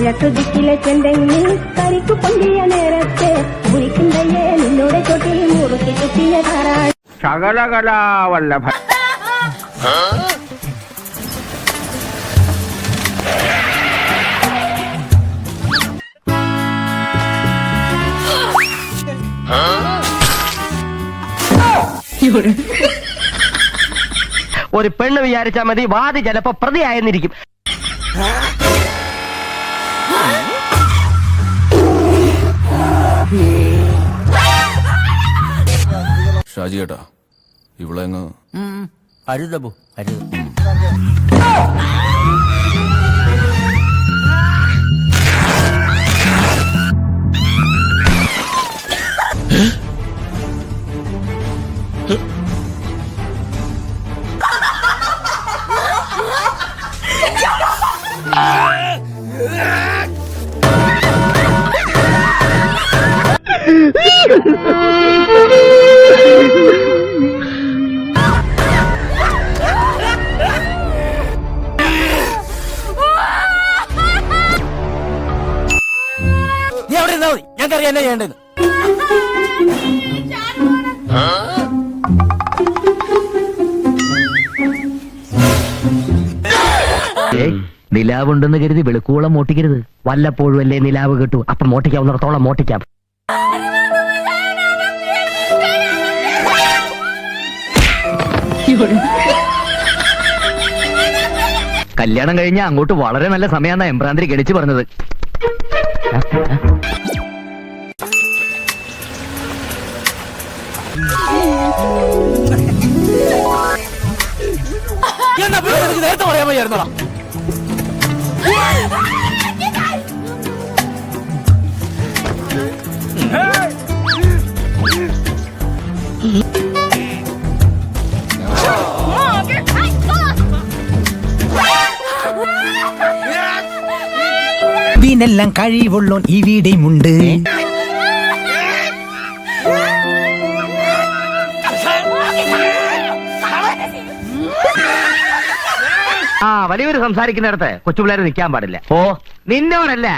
കിഴക്കു ദിക്കിലെ ചെന്തെങ്ങി കരിക്കു പൊന്തിയ നേരത്തെ കുളിക്കുന്നയെ നിന്നോടെ ചോട്ടിൽ മുറുക്കി കുത്തിയ ധാരാളം ശകലകലാവല്ലഭ. ഒരു പെണ്ണ് വിചാരിച്ചാൽ മതി വാദി ചിലപ്പോ പ്രതിയായെന്നിരിക്കും. ഷാജി ഏട്ടാ, ഇവിടെ അരുതബു അരുത്. നീ അവിടെ ഇരുന്നാ മതി, ഞങ്ങൾക്കറിയാം എന്നാ ചെയ്യേണ്ടത്. നിലാവുണ്ടെന്ന് കരുതി വെളുക്കോളം മോട്ടിക്കരുത്. വല്ലപ്പോഴും അല്ലേ നിലാവ് കിട്ടൂ. അപ്പൊ മോട്ടിക്കാവുന്നിടത്തോളം മോട്ടിക്കാം. കല്യാണം കഴിഞ്ഞ അങ്ങോട്ട് വളരെ നല്ല സമയാന്നാ എംബ്രാന്തിരി ഗണിച്ചു പറഞ്ഞത്. നേരത്തെ പറയാൻ വയ്യായിരുന്നോളാം. ഇതിനെല്ലാം കഴിവുള്ളോൻ ഇവിടെയുമുണ്ട്. വലിയൊരു സംസാരിക്കുന്നിടത്ത് കൊച്ചുപിള്ളേര് നിൽക്കാൻ പാടില്ല. ഓ, നിന്നോടല്ല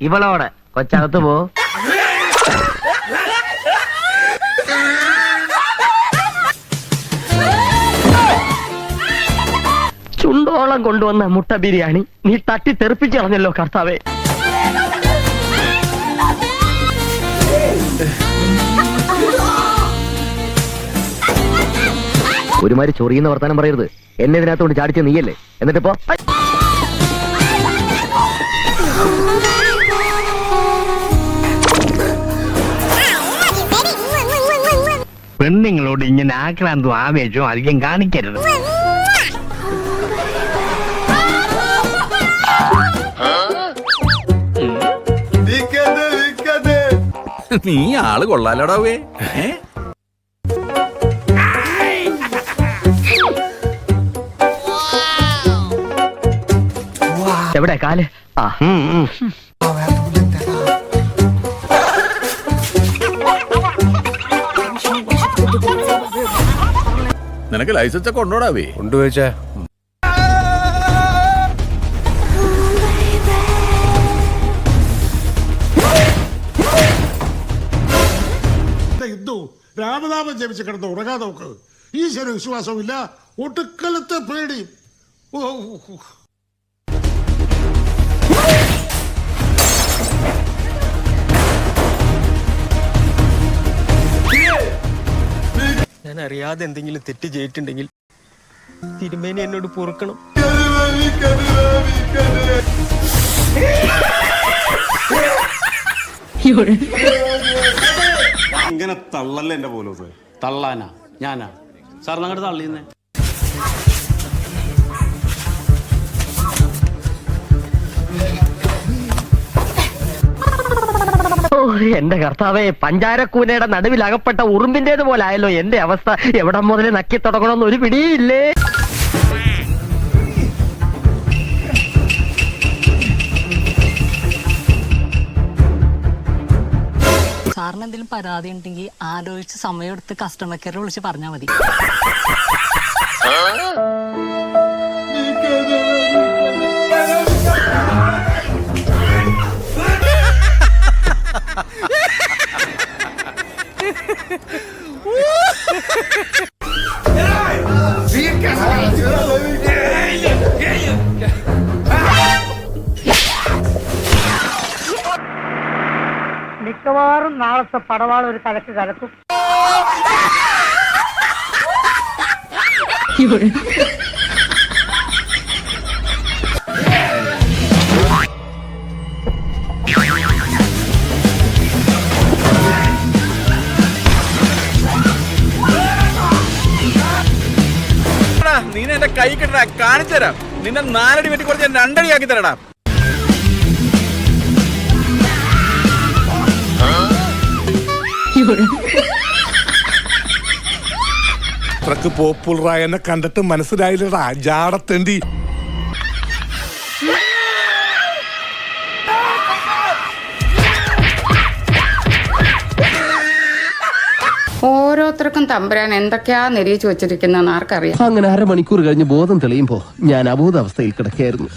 ഇവളോട്. കൊച്ചകത്ത് പോ. ചുണ്ടോളം കൊണ്ടുവന്ന മുട്ട ബിരിയാണി നീ തട്ടി തെറിപ്പിച്ച് കളഞ്ഞല്ലോ കർത്താവേ. ഒരുമാതിരി ചൊറിയുന്ന വർത്താനം പറയരുത്. എന്നെ ഇതിനകത്തോണ്ട് ചാടിച്ച നീയല്ലേ. എന്നിട്ടിപ്പോ പെണ്ണുങ്ങളോട് ഇങ്ങനെ ആക്രാന്തവും ആവേശവും അധികം കാണിക്കരുത്. നീ ആള് കൊള്ളാലോടാവേ. എവിടെ കാല്? നിനക്ക് ലൈസൻസ് ഒക്കെ ഉണ്ടോടാവേ? കൊണ്ടുപോയിച്ചാ രാമനാമം ജപിച്ച് കിടന്ന് ഉറങ്ങാതെ നോക്ക്. ഈശ്വര വിശ്വാസമില്ല, ഒട്ടുക്കലത്തെ പേടിയും. ഞാൻ അറിയാതെ എന്തെങ്കിലും തെറ്റ് ചെയ്തിട്ടുണ്ടെങ്കിൽ തിരുമേനി എന്നോട് പൊറുക്കണം. ഇങ്ങനെ തള്ളല്ലേ എന്റെ പോലും. തള്ളാനാ ഞാനാ സാർ ഞങ്ങളുടെ തള്ളിയെന്നേ. എന്റെ കർത്താവേ, പഞ്ചാരക്കൂനയുടെ നടുവിൽ അകപ്പെട്ട ഉറുമ്പിന്റേത് പോലെ ആയല്ലോ എന്റെ അവസ്ഥ. എവിടെ മുതൽ നക്കി തുടങ്ങണമെന്ന് ഒരു പിടിയില്ലേ. സാറിന് എന്തെങ്കിലും പരാതി ഉണ്ടെങ്കിൽ ആലോചിച്ച് സമയമെടുത്ത് കസ്റ്റമർ കെയർ വിളിച്ച് പറഞ്ഞാൽ മതി. മിക്കവാറും നാളത്തെ പടവാൾ ഒരു തലക്ക് കലക്കും. നീ എന്റെ കൈ കിട്ടടാ, കാണിച്ചു തരാം. നിന്നെ 4 അടി വെട്ടി കുറച്ച് 2 അടി ആക്കി തരടാ. അത്രക്ക് പോപ്പുലറായ എന്നെ കണ്ടിട്ട് മനസ്സിലായില്ലടാ ജാടത്തേണ്ടി. ഓരോരുത്തർക്കും തമ്പുരാൻ എന്തൊക്കെയാ നിരീച്ചു വെച്ചിരിക്കുന്ന ആർക്കറിയാം. അങ്ങനെ 1/2 മണിക്കൂർ കഴിഞ്ഞ് ബോധം തെളിയുമ്പോ ഞാൻ അബോധാവസ്ഥയിൽ കിടക്കുകയായിരുന്നു.